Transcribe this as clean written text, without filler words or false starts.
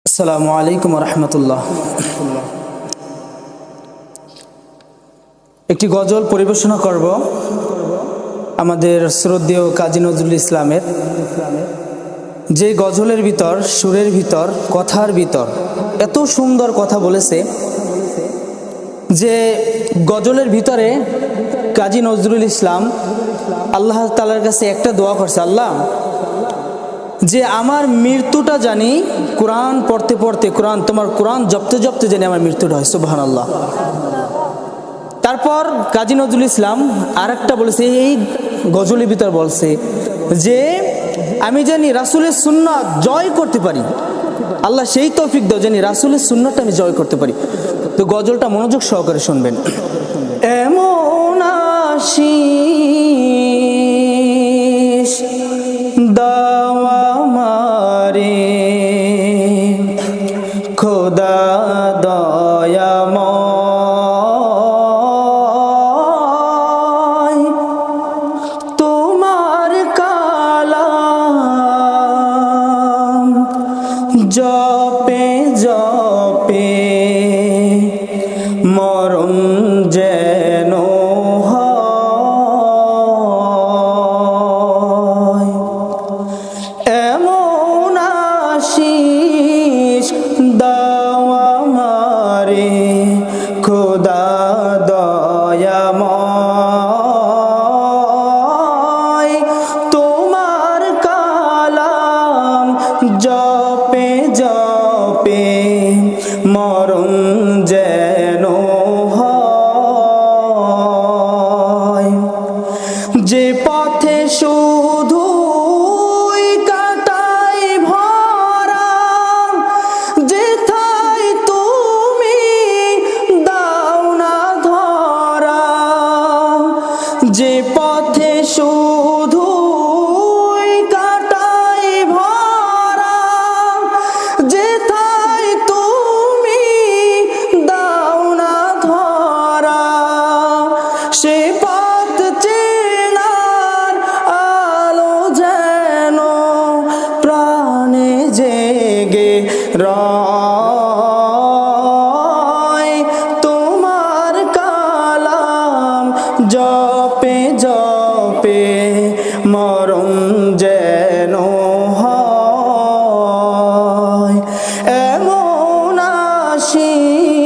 আসসালামু আলাইকুম রহমতুল্লাহ। একটি গজল পরিবেশনা করব আমাদের শ্রদ্ধেয় কাজী নজরুল ইসলামের, যে গজলের ভিতর, সুরের ভিতর, কথার ভিতর এত সুন্দর কথা বলেছে যে গজলের ভিতরে কাজী নজরুল ইসলাম আল্লাহ তাআলার কাছে একটা দোয়া করছে, আল্লাহ যে আমার মৃত্যুটা জানি কোরআন পড়তে পড়তে, তোমার কোরআন জপতে জপতে জানি আমার মৃত্যুটা হয়। সুবহানাল্লাহ। তারপর কাজী নজরুল ইসলাম আর একটা বলেছে, এই গজলের ভিতর বলছে যে আমি জানি রাসূলের সুন্নাত জয় করতে পারি, আল্লাহ সেই তৌফিক দাও জানি রাসূলের সুন্নাতটা আমি জয় করতে পারি। তো গজলটা মনোযোগ সহকারে শুনবেন। এমন আশিস দাওয়া মারে খোদা দয়াময়, তোমার কালাম জপে জপে মরণ যেন হয়। এমন আশিস দাও আমারে খোদা দয়াময়, তোমার কালাম জপে জপে মরণ যেন হয়। যে পথে শুধু কাটাই ভরা, যেথায় তুমি দাও না ধরা, যে পথে শুধু কাটাই ভরা, যেথায় তুমি দাও না ধরা, সে পথ চেনার আলো যেন প্রাণে জেগে রয়, তোমার কালাম জপে জপে মরণ যেন হয়। এমন আশিস